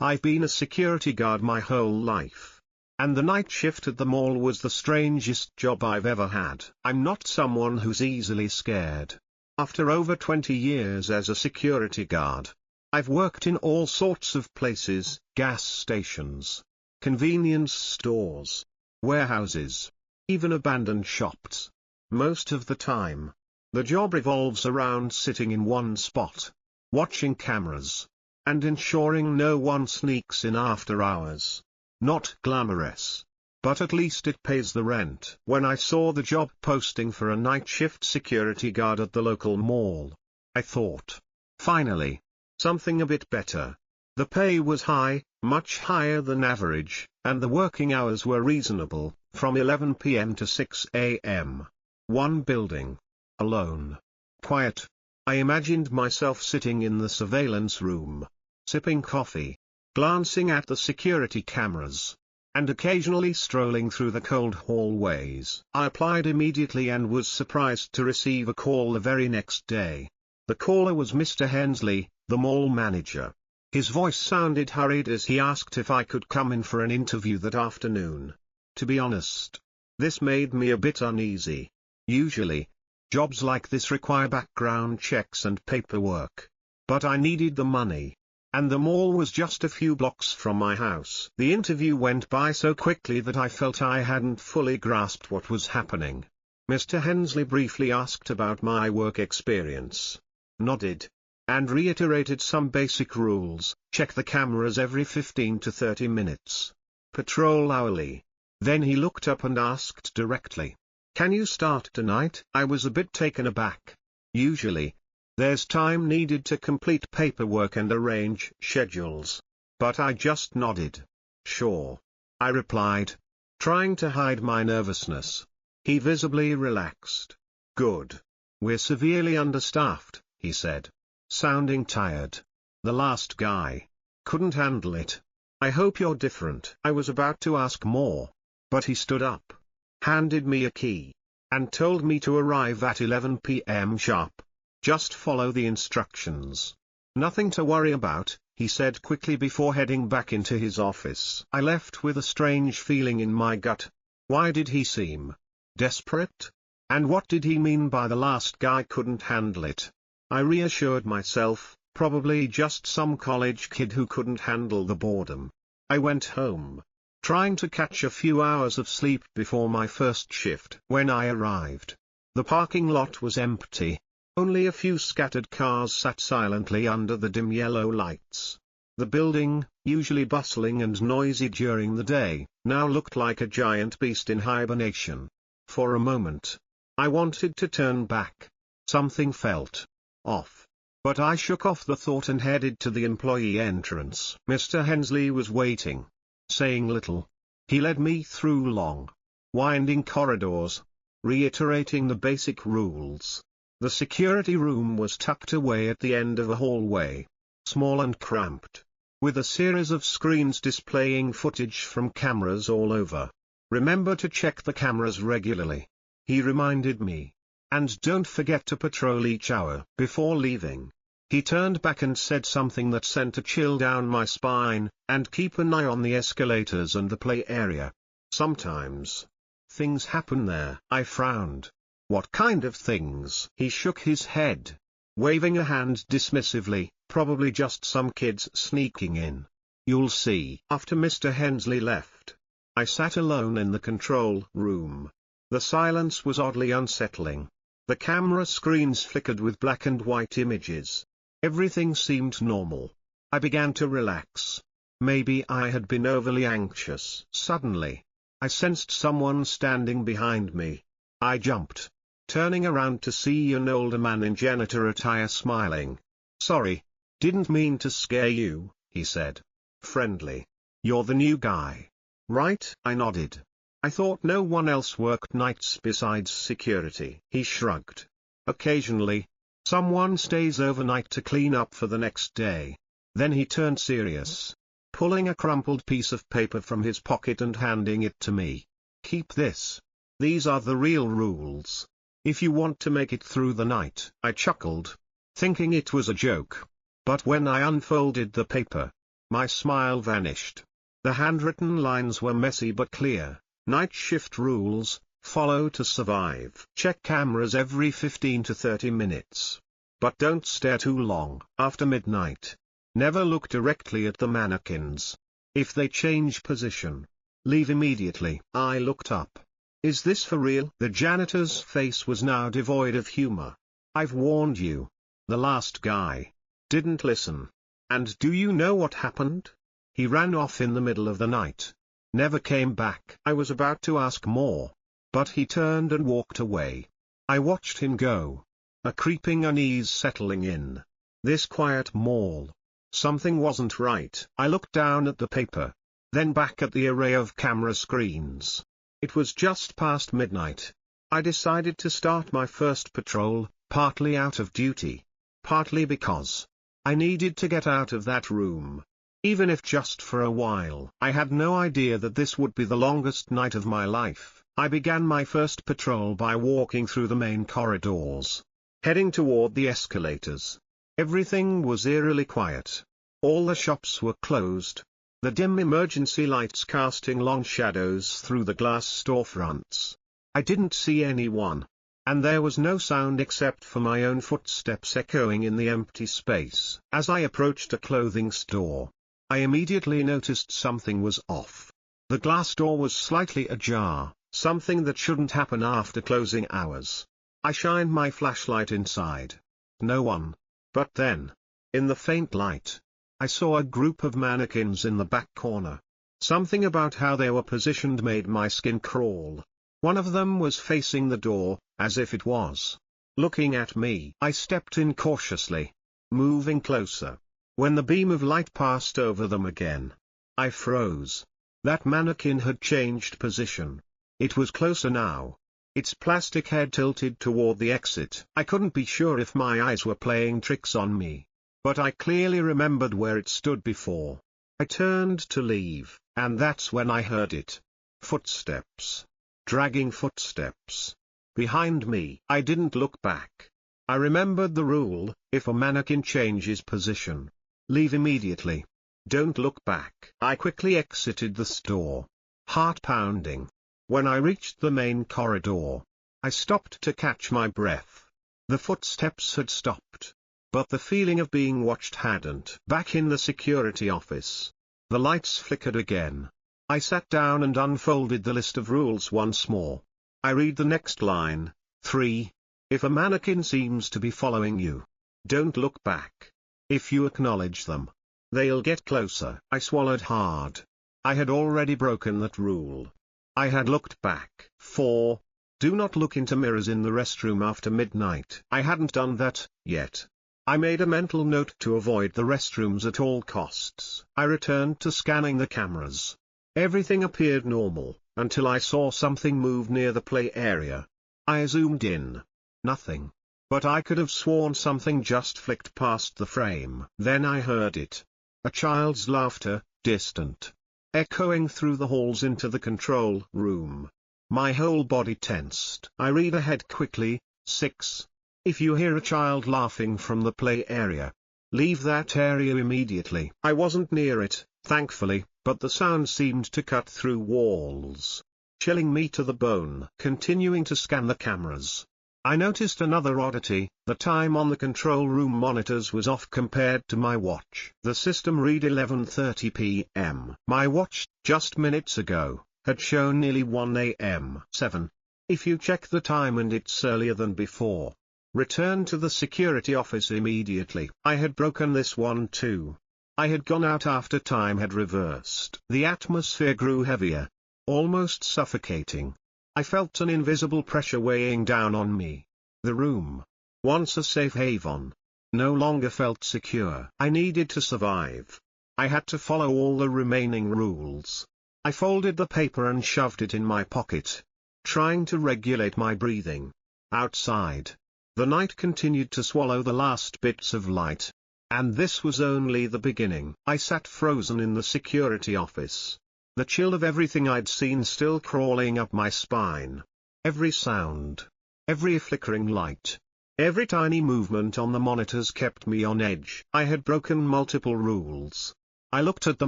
I've been a security guard my whole life. And the night shift at the mall was the strangest job I've ever had. I'm not someone who's easily scared. After over 20 years as a security guard, I've worked in all sorts of places: gas stations, convenience stores, warehouses, even abandoned shops. Most of the time, the job revolves around sitting in one spot, watching cameras, and ensuring no one sneaks in after hours. Not glamorous, but at least it pays the rent. When I saw the job posting for a night shift security guard at the local mall, I thought, finally, something a bit better. The pay was high, much higher than average, and the working hours were reasonable, from 11 p.m. to 6 a.m. One building. Alone. Quiet. I imagined myself sitting in the surveillance room, sipping coffee, glancing at the security cameras, and occasionally strolling through the cold hallways. I applied immediately and was surprised to receive a call the very next day. The caller was Mr. Hensley, the mall manager. His voice sounded hurried as he asked if I could come in for an interview that afternoon. To be honest, this made me a bit uneasy. Usually, jobs like this require background checks and paperwork. But I needed the money, and the mall was just a few blocks from my house. The interview went by so quickly that I felt I hadn't fully grasped what was happening. Mr. Hensley briefly asked about my work experience, nodded, and reiterated some basic rules: check the cameras every 15 to 30 minutes. Patrol hourly. Then he looked up and asked directly, "Can you start tonight?" I was a bit taken aback. Usually, there's time needed to complete paperwork and arrange schedules. But I just nodded. "Sure," I replied, trying to hide my nervousness. He visibly relaxed. "Good. We're severely understaffed," he said, sounding tired. "The last guy couldn't handle it. I hope you're different." I was about to ask more, but he stood up, handed me a key, and told me to arrive at 11 p.m. sharp. "Just follow the instructions. Nothing to worry about," he said quickly before heading back into his office. I left with a strange feeling in my gut. Why did he seem desperate? And what did he mean by the last guy couldn't handle it? I reassured myself, probably just some college kid who couldn't handle the boredom. I went home, trying to catch a few hours of sleep before my first shift. When I arrived, the parking lot was empty. Only a few scattered cars sat silently under the dim yellow lights. The building, usually bustling and noisy during the day, now looked like a giant beast in hibernation. For a moment, I wanted to turn back. Something felt off. But I shook off the thought and headed to the employee entrance. Mr. Hensley was waiting, saying little. He led me through long, winding corridors, reiterating the basic rules. The security room was tucked away at the end of a hallway, small and cramped, with a series of screens displaying footage from cameras all over. "Remember to check the cameras regularly," he reminded me. "And don't forget to patrol each hour." Before leaving, he turned back and said something that sent a chill down my spine: "And keep an eye on the escalators and the play area. Sometimes things happen there." I frowned. "What kind of things?" He shook his head, waving a hand dismissively, "Probably just some kids sneaking in. You'll see." After Mr. Hensley left, I sat alone in the control room. The silence was oddly unsettling. The camera screens flickered with black and white images. Everything seemed normal. I began to relax. Maybe I had been overly anxious. Suddenly, I sensed someone standing behind me. I jumped, turning around to see an older man in janitor attire smiling. "Sorry, didn't mean to scare you," he said. Friendly. "You're the new guy, right?" I nodded. "I thought no one else worked nights besides security." He shrugged. "Occasionally, someone stays overnight to clean up for the next day." Then he turned serious, pulling a crumpled piece of paper from his pocket and handing it to me. "Keep this. These are the real rules, if you want to make it through the night." I chuckled, thinking it was a joke. But when I unfolded the paper, My smile vanished. The handwritten lines were messy but clear. Night shift rules: follow to survive. Check cameras every 15 to 30 minutes. But don't stare too long after midnight. Never look directly at the mannequins. If they change position, leave immediately. I looked up. Is this for real? The janitor's face was now devoid of humor. I've warned you. The last guy didn't listen. And do you know what happened? He ran off in the middle of the night. Never came back. I was about to ask more, but he turned and walked away. I watched him go. A creeping unease settling in. This quiet mall. Something wasn't right. I looked down at the paper, then back at the array of camera screens. It was just past midnight. I decided to start my first patrol, partly out of duty, partly because I needed to get out of that room. Even if just for a while. I had no idea that this would be the longest night of my life. I began my first patrol by walking through the main corridors, heading toward the escalators. Everything was eerily quiet. All the shops were closed, the dim emergency lights casting long shadows through the glass storefronts. I didn't see anyone, and there was no sound except for my own footsteps echoing in the empty space. As I approached a clothing store, I immediately noticed something was off. The glass door was slightly ajar, something that shouldn't happen after closing hours. I shined my flashlight inside. No one. But then, in the faint light, I saw a group of mannequins in the back corner. Something about how they were positioned made my skin crawl. One of them was facing the door, as if it was looking at me. I stepped in cautiously, moving closer. When the beam of light passed over them again, I froze. That mannequin had changed position. It was closer now. Its plastic head tilted toward the exit. I couldn't be sure if my eyes were playing tricks on me, but I clearly remembered where it stood before. I turned to leave, and that's when I heard it. Footsteps. Dragging footsteps. Behind me. I didn't look back. I remembered the rule: if a mannequin changes position, leave immediately. Don't look back. I quickly exited the store, heart pounding. When I reached the main corridor, I stopped to catch my breath. The footsteps had stopped, but the feeling of being watched hadn't. Back in the security office, the lights flickered again. I sat down and unfolded the list of rules once more. I read the next line: 3. If a mannequin seems to be following you, don't look back. If you acknowledge them, they'll get closer. I swallowed hard. I had already broken that rule. I had looked back. 4. Do not look into mirrors in the restroom after midnight. I hadn't done that yet. I made a mental note to avoid the restrooms at all costs. I returned to scanning the cameras. Everything appeared normal, until I saw something move near the play area. I zoomed in. Nothing. But I could have sworn something just flicked past the frame. Then I heard it. A child's laughter, distant, echoing through the halls into the control room. My whole body tensed. I read ahead quickly. 6. If you hear a child laughing from the play area, leave that area immediately. I wasn't near it, thankfully, but the sound seemed to cut through walls, chilling me to the bone. Continuing to scan the cameras, I noticed another oddity: the time on the control room monitors was off compared to my watch. The system read 11:30 p.m. My watch, just minutes ago, had shown nearly 1 a.m. 7. If you check the time and it's earlier than before, return to the security office immediately. I had broken this one too. I had gone out after time had reversed. The atmosphere grew heavier, almost suffocating. I felt an invisible pressure weighing down on me. The room, once a safe haven, no longer felt secure. I needed to survive. I had to follow all the remaining rules. I folded the paper and shoved it in my pocket, trying to regulate my breathing. Outside, the night continued to swallow the last bits of light. And this was only the beginning. I sat frozen in the security office, the chill of everything I'd seen still crawling up my spine. Every sound, every flickering light, every tiny movement on the monitors kept me on edge. I had broken multiple rules. I looked at the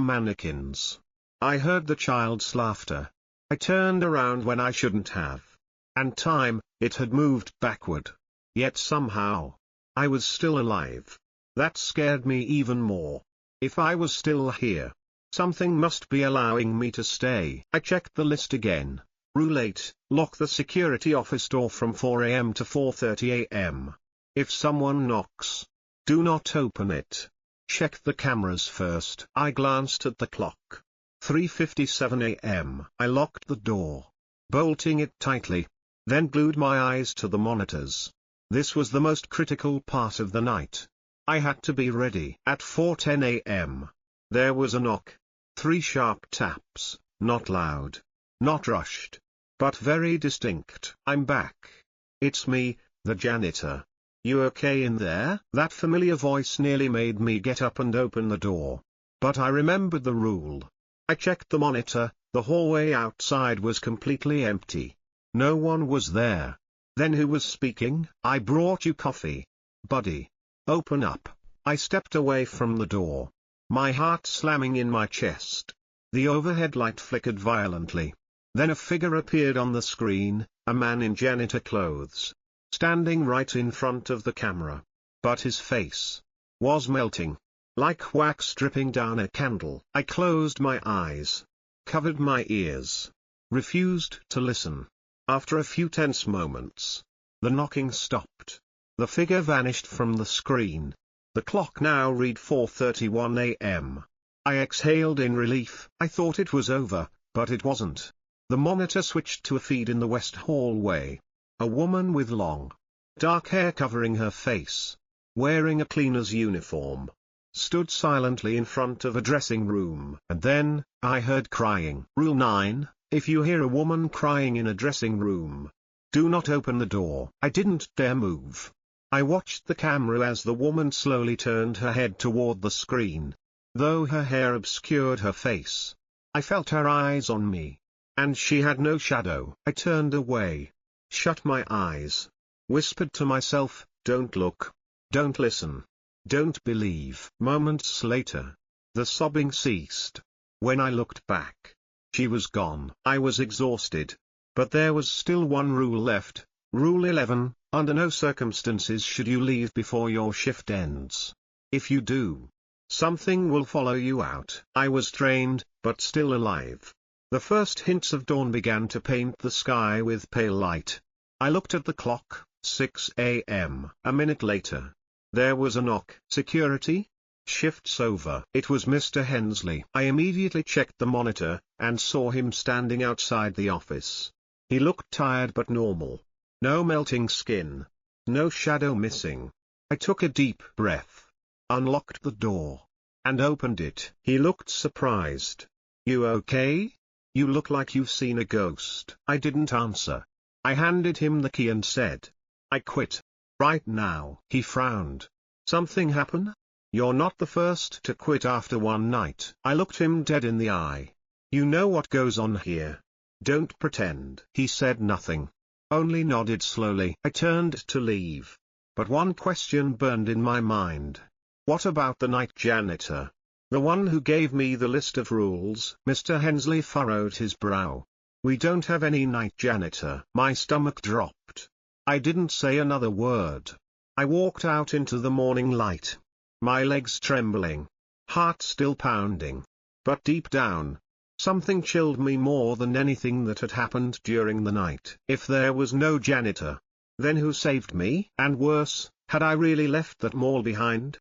mannequins. I heard the child's laughter. I turned around when I shouldn't have. And time, it had moved backward. Yet somehow, I was still alive. That scared me even more. If I was still here, something must be allowing me to stay. I checked the list again. Rule 8, lock the security office door from 4 a.m. to 4:30 a.m. If someone knocks, do not open it. Check the cameras first. I glanced at the clock. 3:57 a.m. I locked the door, bolting it tightly, then glued my eyes to the monitors. This was the most critical part of the night. I had to be ready. At 4:10 a.m., there was a knock. 3 sharp taps, not loud, not rushed, but very distinct. I'm back. It's me, the janitor. You okay in there? That familiar voice nearly made me get up and open the door. But I remembered the rule. I checked the monitor. The hallway outside was completely empty. No one was there. Then who was speaking? I brought you coffee, buddy. Open up. I stepped away from the door, my heart slamming in my chest. The overhead light flickered violently. Then a figure appeared on the screen, a man in janitor clothes, standing right in front of the camera. But his face was melting, like wax dripping down a candle. I closed my eyes, covered my ears, refused to listen. After a few tense moments, the knocking stopped. The figure vanished from the screen. The clock now read 4:31 a.m. I exhaled in relief. I thought it was over, but it wasn't. The monitor switched to a feed in the west hallway. A woman with long, dark hair covering her face, wearing a cleaner's uniform, stood silently in front of a dressing room. And then, I heard crying. Rule 9, if you hear a woman crying in a dressing room, do not open the door. I didn't dare move. I watched the camera as the woman slowly turned her head toward the screen. Though her hair obscured her face, I felt her eyes on me. And she had no shadow. I turned away, shut my eyes, whispered to myself, don't look, don't listen, don't believe. Moments later, the sobbing ceased. When I looked back, she was gone. I was exhausted. But there was still one rule left. Rule 11, under no circumstances should you leave before your shift ends. If you do, something will follow you out. I was trained, but still alive. The first hints of dawn began to paint the sky with pale light. I looked at the clock, 6 a.m. A minute later, there was a knock. Security? Shift's over. It was Mr. Hensley. I immediately checked the monitor, and saw him standing outside the office. He looked tired but normal. No melting skin. No shadow missing. I took a deep breath, unlocked the door, and opened it. He looked surprised. You okay? You look like you've seen a ghost. I didn't answer. I handed him the key and said, I quit. Right now. He frowned. Something happen? You're not the first to quit after one night. I looked him dead in the eye. You know what goes on here. Don't pretend. He said nothing, only nodded slowly. I turned to leave. But one question burned in my mind. What about the night janitor? The one who gave me the list of rules? Mr. Hensley furrowed his brow. We don't have any night janitor. My stomach dropped. I didn't say another word. I walked out into the morning light, my legs trembling, heart still pounding. But deep down, something chilled me more than anything that had happened during the night. If there was no janitor, then who saved me? And worse, had I really left that mall behind?